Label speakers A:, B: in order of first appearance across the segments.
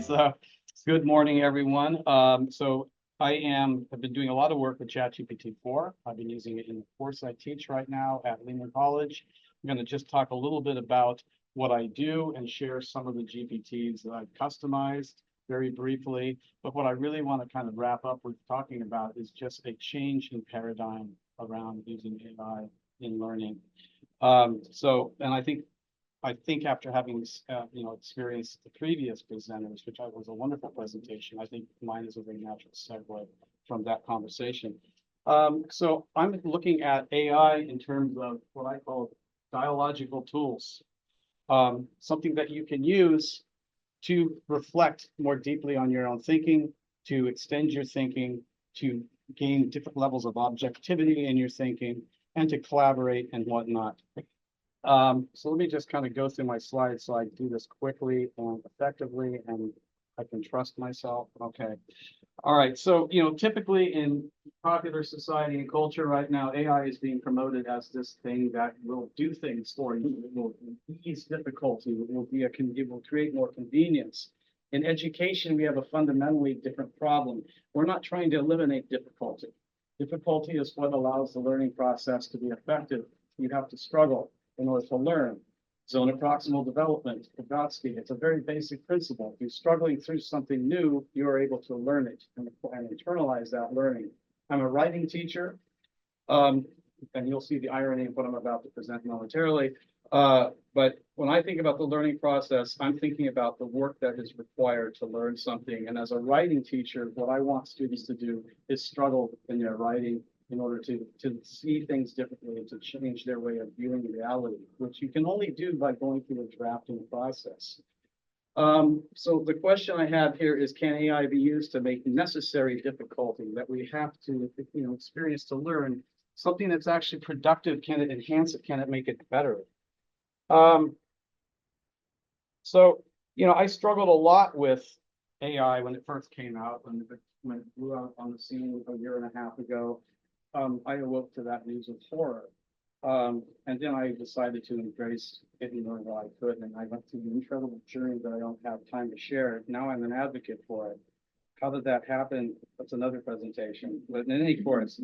A: So, good morning, everyone. Have been doing a lot of work with ChatGPT-4. I've been using it in the course I teach right now at Lehman College. I'm going to just talk a little bit about what I do and share some of the GPTs that I've customized very briefly. But what I really want to kind of wrap up with talking about is just a change in paradigm around using AI in learning. And I think after having experienced the previous presenters, which was a wonderful presentation, I think mine is a very natural segue from that conversation. So I'm looking at AI in terms of what I call dialogical tools, something that you can use to reflect more deeply on your own thinking, to extend your thinking, to gain different levels of objectivity in your thinking, and to collaborate and whatnot. So let me just kind of go through my slides so I do this quickly and effectively, and I can trust myself. Okay. All right. So, typically in popular society and culture right now, AI is being promoted as this thing that will do things for you. It will ease difficulty. It will create more convenience. In education, we have a fundamentally different problem. We're not trying to eliminate difficulty. Difficulty is what allows the learning process to be effective. You have to struggle in order to learn. Zone of proximal development, Vygotsky, it's a very basic principle. If you're struggling through something new, you are able to learn it and internalize that learning. I'm a writing teacher, and you'll see the irony of what I'm about to present momentarily. But when I think about the learning process, I'm thinking about the work that is required to learn something. And as a writing teacher, what I want students to do is struggle in their writing in order to see things differently and to change their way of viewing reality, which you can only do by going through a drafting process. So the question I have here is, can AI be used to make necessary difficulty that we have to experience to learn something that's actually productive? Can it enhance it? Can it make it better? I struggled a lot with AI when it first came out, when it blew out on the scene a year and a half ago. I awoke to that news of horror. And then I decided to embrace it in order that I could. And I went through an incredible journey that I don't have time to share. Now I'm an advocate for it. How did that happen? That's another presentation. But in any course,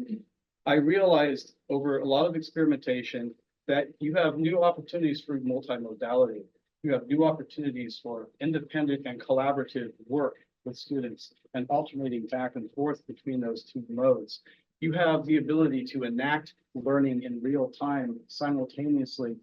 A: I realized over a lot of experimentation that you have new opportunities for multimodality. You have new opportunities for independent and collaborative work with students and alternating back and forth between those two modes. You have the ability to enact learning in real time simultaneously,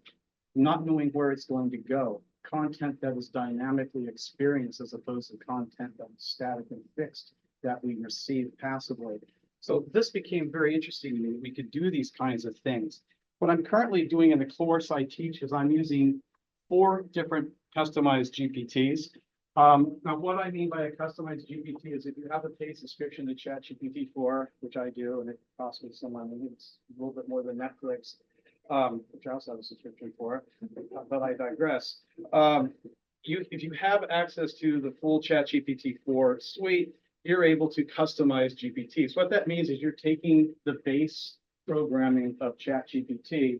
A: not knowing where it's going to go. Content that is dynamically experienced as opposed to content that is static and fixed that we receive passively. So this became very interesting to me. We could do these kinds of things. What I'm currently doing in the course I teach is I'm using 4 different customized GPTs. Now, what I mean by a customized GPT is if you have a paid subscription to ChatGPT-4, which I do, and it costs me some money, it's a little bit more than Netflix, which I also have a subscription for, but I digress. If you have access to the full ChatGPT-4 suite, you're able to customize GPTs. What that means is you're taking the base programming of ChatGPT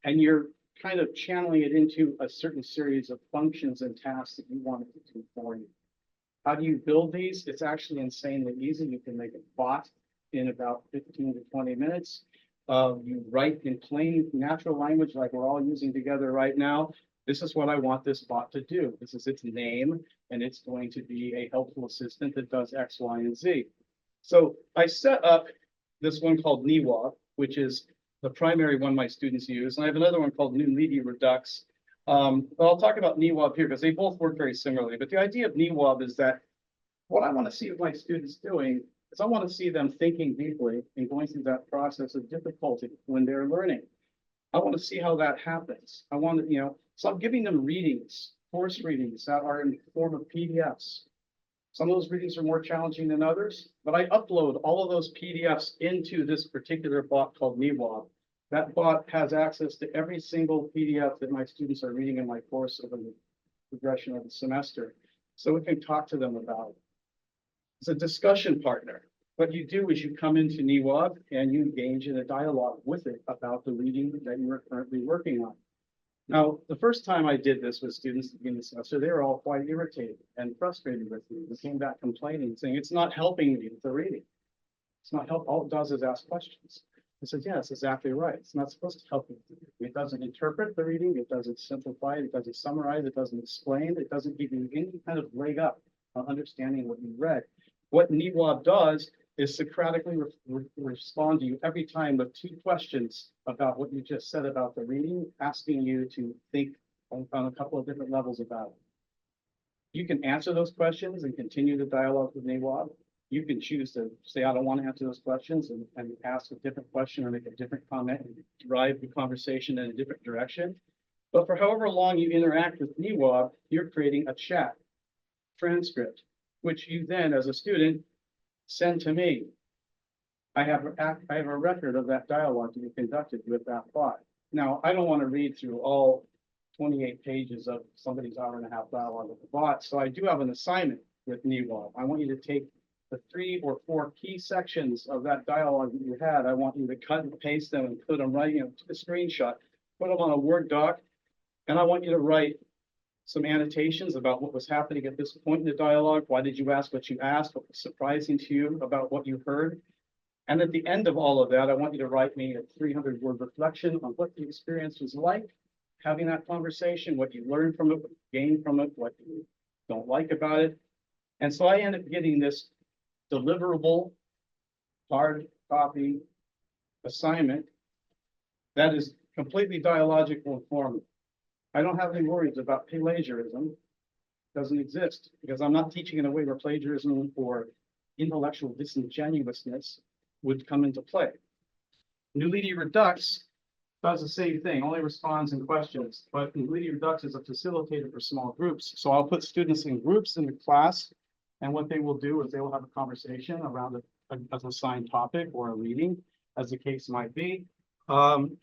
A: and you're kind of channeling it into a certain series of functions and tasks that you want it to do for you. How do you build these? It's actually insanely easy. You can make a bot in about 15 to 20 minutes. You write in plain natural language like we're all using together right now. This is what I want this bot to do. This is its name, and it's going to be a helpful assistant that does X, Y, and Z. So I set up this one called Newob, which is the primary one my students use. And I have another one called Nuliti Redux. But I'll talk about Newob here because they both work very similarly. But the idea of Newob is that what I want to see my students doing is I want to see them thinking deeply and going through that process of difficulty when they're learning. I want to see how that happens. I want to, so I'm giving them readings, course readings that are in the form of PDFs. Some of those readings are more challenging than others, but I upload all of those PDFs into this particular bot called Newob. That bot has access to every single PDF that my students are reading in my course over the progression of the semester. So we can talk to them about it. It's a discussion partner. What you do is you come into Newob and you engage in a dialogue with it about the reading that you are currently working on. Now, the first time I did this with students at the beginning of the semester, they were all quite irritated and frustrated with me. They came back complaining, saying, it's not helping me with the reading. It's not help. All it does is ask questions. I said, yeah, that's exactly right. It's not supposed to help you. It doesn't interpret the reading. It doesn't simplify it. It doesn't summarize. It doesn't explain. It doesn't give you any kind of leg up on understanding what you read. What Newob does is Socratically respond to you every time with 2 questions about what you just said about the reading, asking you to think on a couple of different levels about it. You can answer those questions and continue the dialogue with Newob. You can choose to say, I don't want to answer those questions and ask a different question or make a different comment and drive the conversation in a different direction. But for however long you interact with Newob, you're creating a chat transcript, which you then, as a student, send to me. I have a record of that dialogue that you conducted with that bot. Now, I don't want to read through all 28 pages of somebody's hour-and-a-half dialogue with the bot, so I do have an assignment with Newob. I want you to take the 3 or 4 key sections of that dialogue that you had. I want you to cut and paste them and put them right, take a screenshot, put them on a Word doc, and I want you to write some annotations about what was happening at this point in the dialogue. Why did you ask what you asked? What was surprising to you about what you heard? And at the end of all of that, I want you to write me a 300-word reflection on what the experience was like, having that conversation, what you learned from it, what you gained from it, what you don't like about it. And so I end up getting this deliverable hard copy assignment that is completely dialogical and formal. I don't have any worries about plagiarism. It doesn't exist because I'm not teaching in a way where plagiarism or intellectual disingenuousness would come into play. Nuliti Redux does the same thing, only responds in questions, but Nuliti Redux is a facilitator for small groups. So I'll put students in groups in the class, and what they will do is they will have a conversation around an assigned topic or a reading, as the case might be. And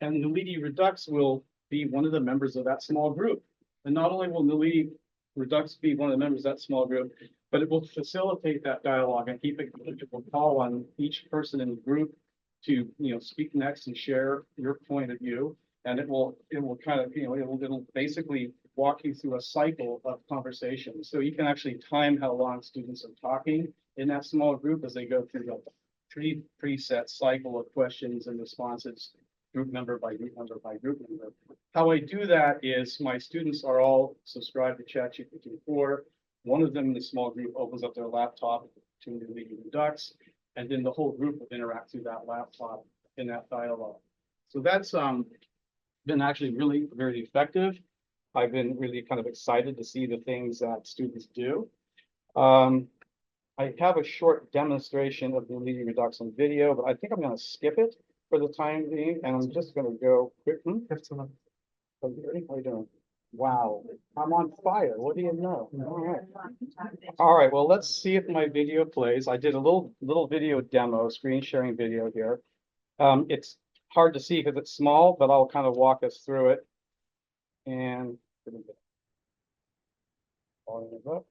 A: Nuliti Redux will be one of the members of that small group. And not only will Nuliti Redux be one of the members of that small group, but it will facilitate that dialogue and keep a call on each person in the group to speak next and share your point of view. And it will kind of it'll basically walk you through a cycle of conversation. So you can actually time how long students are talking in that small group as they go through the preset cycle of questions and responses, group member by group member by group member. How I do that is my students are all subscribed to ChatGPT-4. One of them in the small group opens up their laptop to Nuliti Redux, and then the whole group will interact through that laptop in that dialogue. So that's been actually really very effective. I've been really kind of excited to see the things that students do. I have a short demonstration of Nuliti Redux on video, but I think I'm going to skip it for the time being, and I'm just going to go quick. How are you doing? Wow, I'm on fire. What do you know? All right. Well, let's see if my video plays. I did a little video demo, screen sharing video here. It's hard to see because it's small, but I'll kind of walk us through it. And volume it up.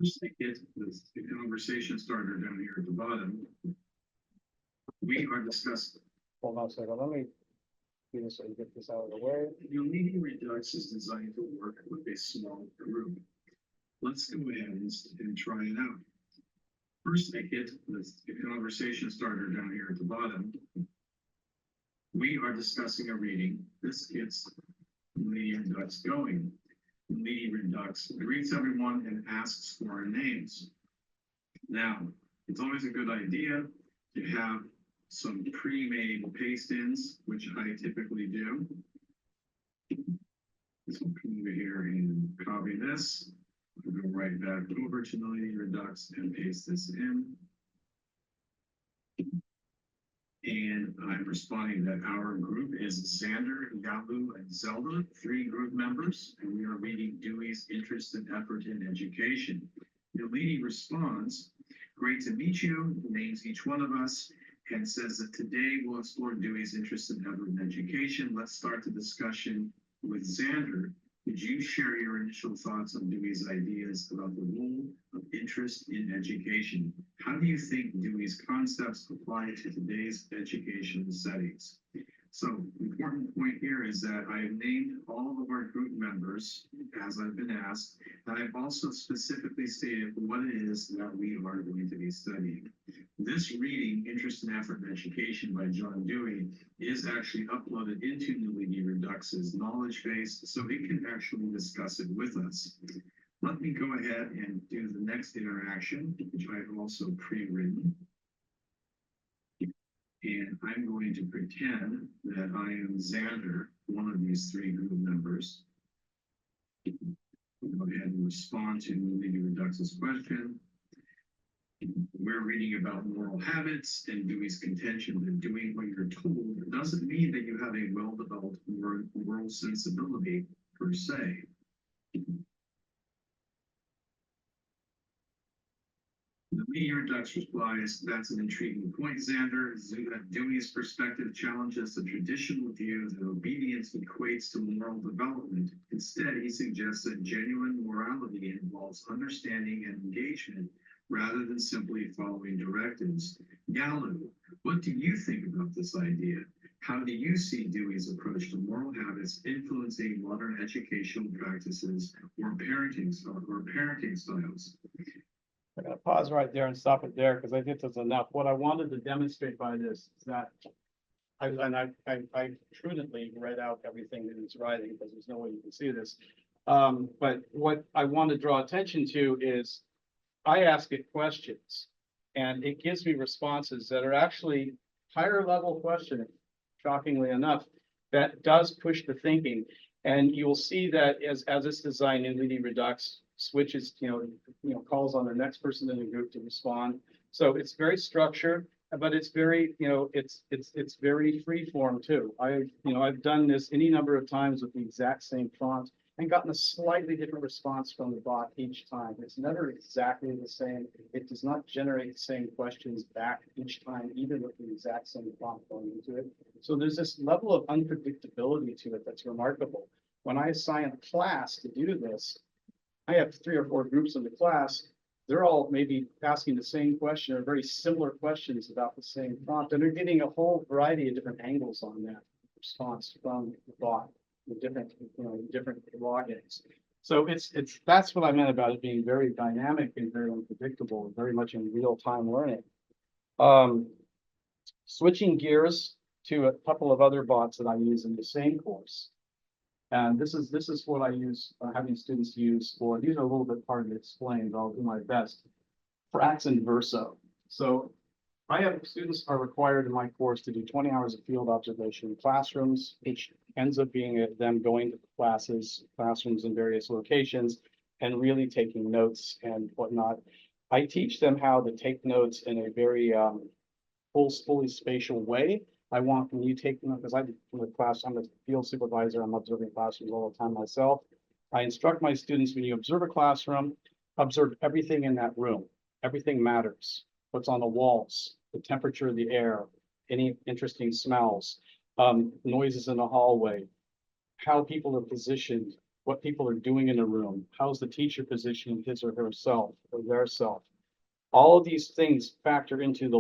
B: Just like it, the conversation starter down here at the bottom. We are discussing.
A: Hold on a second. Let me do this so you get this out of the way.
B: Nuliti Redux is designed to work with a small group. Let's go ahead and try it out. First, I hit the conversation starter down here at the bottom. We are discussing a reading. This gets Nuliti Redux going. Nuliti Redux greets everyone and asks for our names. Now, it's always a good idea to have some pre-made paste-ins, which I typically do. So I'll come over here and copy this. I'll go right back over to Nuliti Redux and paste this in. And I'm responding that our group is Xander, Yalu, and Zelda, 3 group members, and we are reading Dewey's Interest and Effort in Education. Nuliti responds, great to meet you, names each one of us, and says that today we'll explore Dewey's Interest and Effort in Education. Let's start the discussion with Xander. Could you share your initial thoughts on Dewey's ideas about the role of interest in education? How do you think Dewey's concepts apply to today's education settings? So, important point here is that I have named all of our group members as I've been asked, and I've also specifically stated what it is that we are going to be studying. This reading, Interest and Effort in Education by John Dewey, is actually uploaded into Nuliti Redux's knowledge base, so it can actually discuss it with us. Let me go ahead and do the next interaction, which I've also pre-written. And I'm going to pretend that I am Xander, one of these three group members. I'll go ahead and respond to Nuliti Redux's question. We're reading about moral habits and Dewey's contention that doing what you're told doesn't mean that you have a well-developed moral sensibility per se. The Nuliti Redux replies, that's an intriguing point, Xander. Dewey's perspective challenges the traditional view that obedience equates to moral development. Instead, he suggests that genuine morality involves understanding and engagement rather than simply following directives. Gallo, what do you think about this idea? How do you see Dewey's approach to moral habits influencing modern educational practices or parenting styles?
A: I'm gonna pause right there and stop it there because I think that's enough. What I wanted to demonstrate by this is that I prudently read out everything that he's writing because there's no way you can see this. But what I want to draw attention to is I ask it questions and it gives me responses that are actually higher level questioning, shockingly enough, that does push the thinking. And you'll see that as it's designed in Nuliti Redux, switches, calls on the next person in the group to respond. So it's very structured, but it's very, it's very free form too. I've done this any number of times with the exact same prompt and gotten a slightly different response from the bot each time. It's never exactly the same. It does not generate the same questions back each time, even with the exact same prompt going into it. So there's this level of unpredictability to it that's remarkable. When I assign a class to do this, I have 3 or 4 groups in the class. They're all maybe asking the same question or very similar questions about the same prompt, and they're getting a whole variety of different angles on that response from the bot, with different logins. So that's what I meant about it being very dynamic and very unpredictable, very much in real-time learning. Switching gears to a couple of other bots that I use in the same course. And this is what I use, having students use for, these are a little bit hard to explain, but I'll do my best. Frax and Verso. So I have students are required in my course to do 20 hours of field observation in classrooms, which ends up being them going to classrooms in various locations and really taking notes and whatnot. I teach them how to take notes in a very fully spatial way. I want when you take them, because I do the class, I'm a field supervisor, I'm observing classrooms all the time myself. I instruct my students, when you observe a classroom, observe everything in that room. Everything matters. What's on the walls, the temperature of the air, any interesting smells, noises in the hallway, how people are positioned, what people are doing in the room, how's the teacher positioning his or herself or their self. All of these things factor into the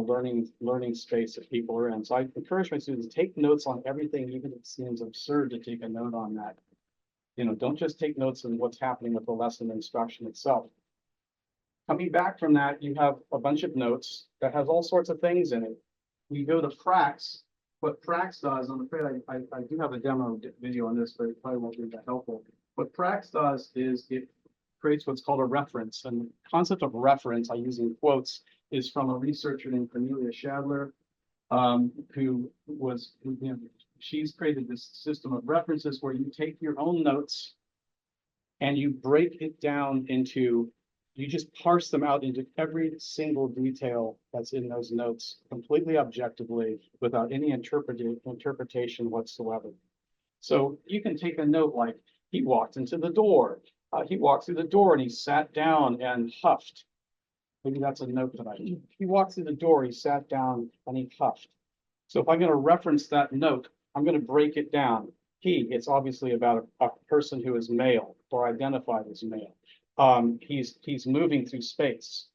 A: learning space that people are in. So I encourage my students to take notes on everything, even if it seems absurd to take a note on that. Don't just take notes on what's happening with the lesson instruction itself. Coming back from that, you have a bunch of notes that has all sorts of things in it. We go to Frax. What Frax does, I'm afraid I do have a demo video on this, but it probably won't be that helpful. What Frax does is it creates what's called a reference. And the concept of reference, I use in quotes, is from a researcher named Cornelia Shadler, she's created this system of references where you take your own notes and you break it down into, you just parse them out into every single detail that's in those notes completely objectively without any interpretation whatsoever. So you can take a note like, he walked into the door. He walked through the door and he sat down and huffed. Maybe that's a note that he walked through the door, he sat down and he huffed. So if I'm going to reference that note, I'm going to break it down. he, it's obviously about a person who is male or identified as male. He's moving through space.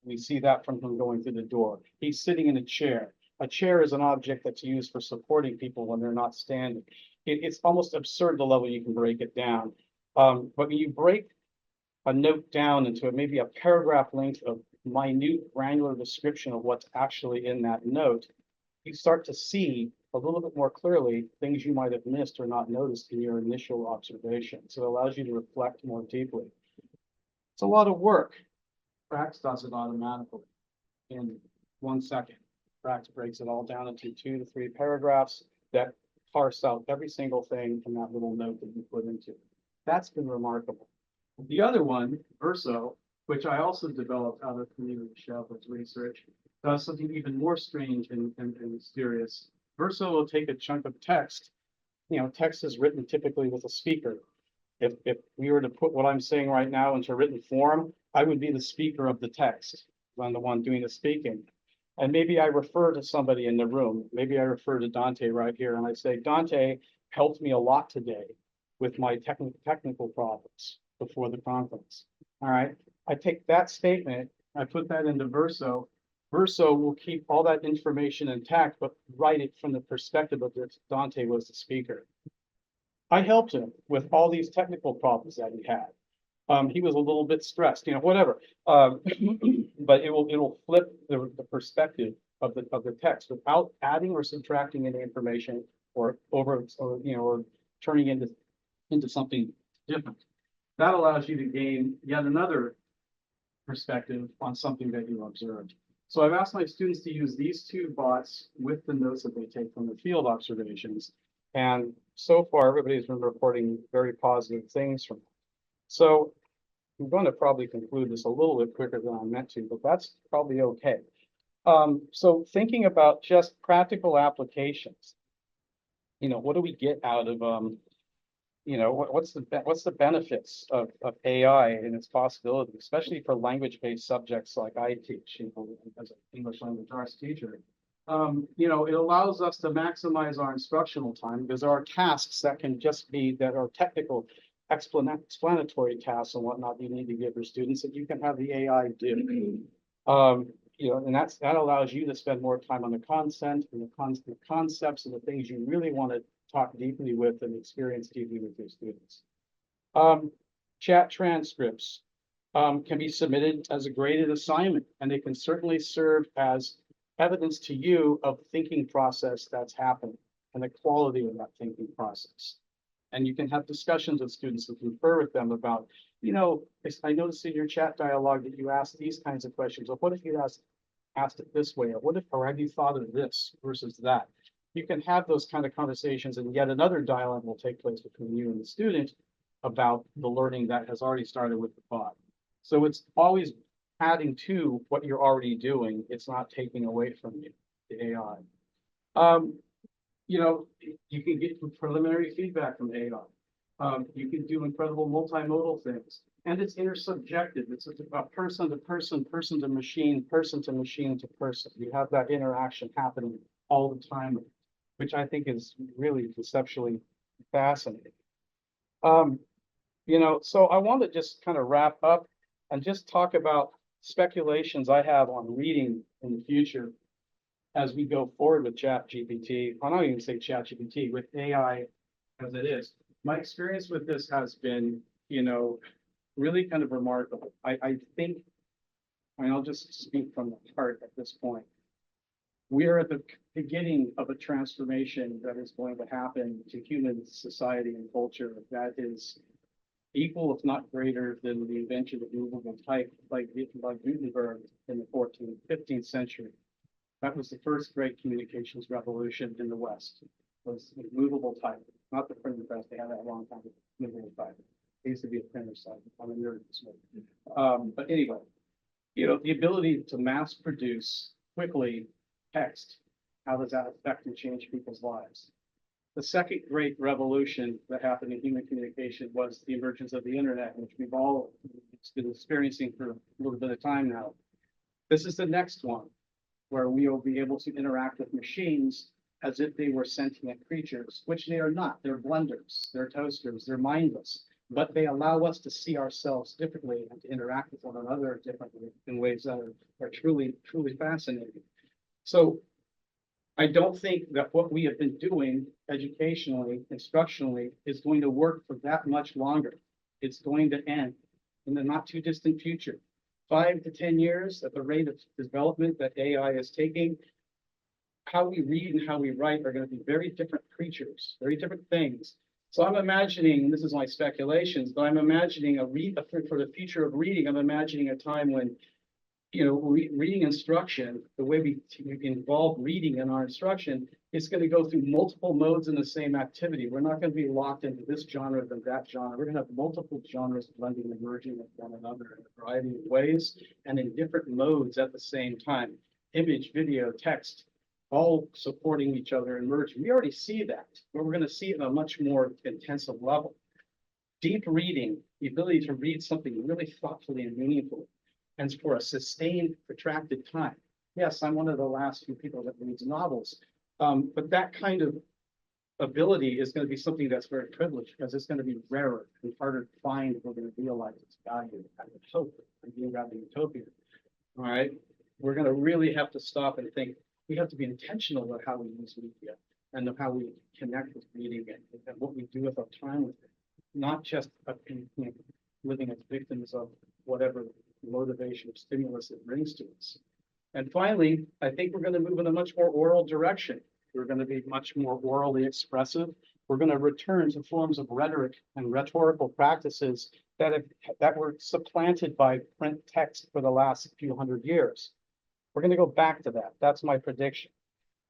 A: We see that from him going through the door. He's sitting in a chair. A chair is an object that's used for supporting people when they're not standing. It's almost absurd the level you can break it down. But when you break a note down into maybe a paragraph length of minute granular description of what's actually in that note, you start to see a little bit more clearly things you might have missed or not noticed in your initial observation. So it allows you to reflect more deeply. It's a lot of work. Prax does it automatically in 1 second. Prax breaks it all down into 2 to 3 paragraphs that parse out every single thing in that little note that you put into it. That's been remarkable. The other one, Verso, which I also developed out of Community Shepherd's research, does something even more strange and mysterious. Verso will take a chunk of text. You know, text is written typically with a speaker. If we were to put what I'm saying right now into written form, I would be the speaker of the text. I'm the one doing the speaking. And maybe I refer to somebody in the room. Maybe I refer to Dante right here and I say, Dante helped me a lot today with my technical problems before the conference. All right. I take that statement, I put that into Verso. Verso will keep all that information intact, but write it from the perspective of if Dante was the speaker. I helped him with all these technical problems that he had. He was a little bit stressed, you know, whatever. But it will flip the perspective of the text without adding or subtracting any information or turning into something different. That allows you to gain yet another perspective on something that you observed. So I've asked my students to use these 2 bots with the notes that they take from the field observations. And so far, everybody's been reporting very positive things from it. So I'm going to probably conclude this a little bit quicker than I meant to, but that's probably okay. So thinking about just practical applications, you know, what do we get out of, you know, what's the benefits of AI and its possibilities, especially for language-based subjects like I teach, you know, as an English language arts teacher. You know, it allows us to maximize our instructional time because there are tasks that can just be that are technical, explanatory tasks and whatnot you need to give your students that you can have the AI do. You know, and that allows you to spend more time on the content and the concepts and the things you really want to talk deeply with and experience deeply with your students. Chat transcripts can be submitted as a graded assignment, and they can certainly serve as evidence to you of the thinking process that's happening and the quality of that thinking process. And you can have discussions with students and confer with them about, you know, I noticed in your chat dialogue that you asked these kinds of questions. Or what if you asked it this way? Or have you thought of this versus that? You can have those kind of conversations, and yet another dialogue will take place between you and the student about the learning that has already started with the bot. So it's always adding to what you're already doing. It's not taking away from you, the AI. You know, you can get preliminary feedback from AI. You can do incredible multimodal things, and it's intersubjective. It's a person to person, person to machine to person. You have that interaction happening all the time, which I think is really conceptually fascinating. You know, so I want to just kind of wrap up and just talk about speculations I have on reading in the future as we go forward with GPT. I'm not even say GPT, with AI as it is. My experience with this has been, you know, really kind of remarkable. I think, and I'll just speak from the heart at this point. We are at the beginning of a transformation that is going to happen to human society and culture that is equal, if not greater, than the invention of movable type like Gutenberg in the 14th, 15th century. That was the first great communications revolution in the West, was movable type, not the printing press. They had that a long time ago, movable type. It used to be a printer site. I'm a nerd this way. But anyway, you know, the ability to mass produce quickly text, how does that affect and change people's lives? The second great revolution that happened in human communication was the emergence of the internet, which we've all been experiencing for a little bit of time now. This is the next one, where we will be able to interact with machines as if they were sentient creatures, which they are not. They're blenders, they're toasters, they're mindless, but they allow us to see ourselves differently and to interact with one another differently in ways that are truly, truly fascinating. So I don't think that what we have been doing educationally, instructionally, is going to work for that much longer. It's going to end in the not too distant future. 5 to 10 years at the rate of development that AI is taking, how we read and how we write are going to be very different creatures, very different things. So I'm imagining, this is my speculations, but I'm imagining for the future of reading, I'm imagining a time when, reading instruction, the way we involve reading in our instruction, is going to go through multiple modes in the same activity. We're not going to be locked into this genre than that genre. We're going to have multiple genres blending and merging with one another in a variety of ways and in different modes at the same time. Image, video, text, all supporting each other and merging. We already see that, but we're going to see it on a much more intensive level. Deep reading, the ability to read something really thoughtfully and meaningfully, and for a sustained, protracted time. Yes, I'm one of the last few people that reads novels, but that kind of ability is going to be something that's very privileged because it's going to be rarer and harder to find if we're going to realize its value. I would hope and being rather utopian. All right, we're going to really have to stop and think. We have to be intentional about how we use media and how we connect with reading and what we do with our time with it, not just living as victims of whatever motivation or stimulus it brings to us. And finally, I think we're going to move in a much more oral direction. We're going to be much more orally expressive. We're going to return to forms of rhetoric and rhetorical practices that were supplanted by print text for the last few hundred years. We're going to go back to that. That's my prediction.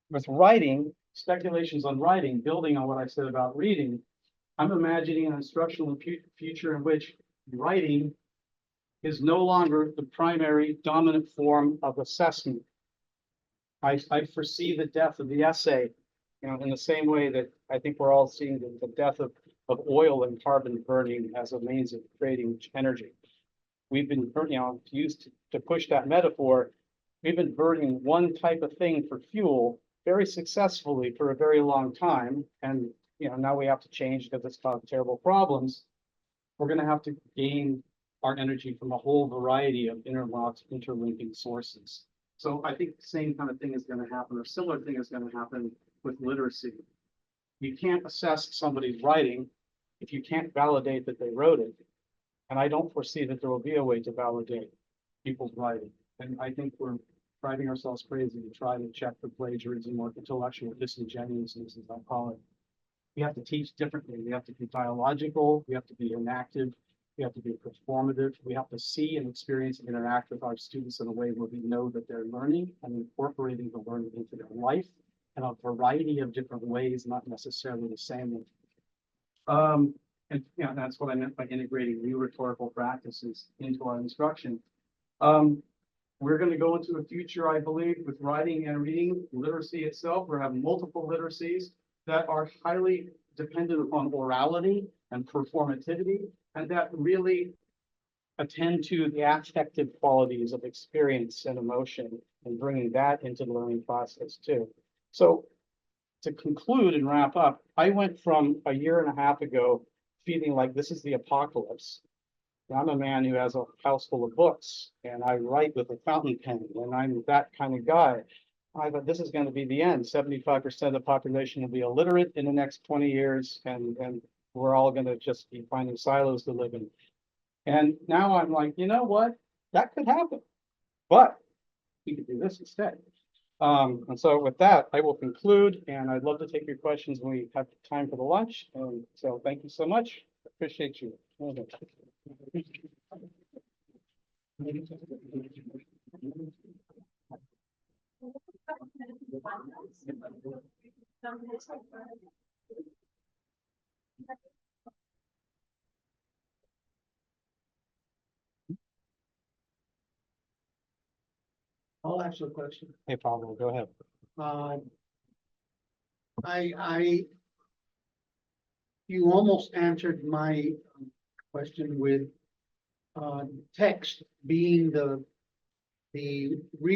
A: With writing, speculations on writing, building on what I said about reading, I'm imagining an instructional future in which writing is no longer the primary dominant form of assessment. I foresee the death of the essay, in the same way that I think we're all seeing the death of oil and carbon burning as a means of creating energy. We've been, used to push that metaphor. We've been burning one type of thing for fuel very successfully for a very long time. And, now we have to change because it's caused terrible problems. We're going to have to gain our energy from a whole variety of interlinking sources. So I think the same kind of thing is going to happen, or similar thing is going to happen with literacy. You can't assess somebody's writing if you can't validate that they wrote it. And I don't foresee that there will be a way to validate people's writing. And I think we're driving ourselves crazy to try to check for plagiarism or intellectual disingenuousness, as I call it. We have to teach differently. We have to be dialogical. We have to be enactive. We have to be performative. We have to see and experience and interact with our students in a way where we know that they're learning and incorporating the learning into their life in a variety of different ways, not necessarily the same way. And that's what I meant by integrating new rhetorical practices into our instruction. We're going to go into a future, I believe, with writing and reading, literacy itself. We're having multiple literacies that are highly dependent upon orality and performativity, and that really attend to the affective qualities of experience and emotion and bringing that into the learning process too. So to conclude and wrap up, I went from a year and a half ago feeling like this is the apocalypse. I'm a man who has a house full of books and I write with a fountain pen and I'm that kind of guy. I thought this is going to be the end. 75% of the population will be illiterate in the next 20 years and we're all going to just be finding silos to live in. And now I'm like, you know what? That could happen, but we could do this instead. And so with that, I will conclude and I'd love to take your questions when we have time for the lunch. And so thank you so much. Appreciate you.
C: I'll ask you a question.
A: Hey, Pablo, go ahead.
C: You almost answered my question with text being the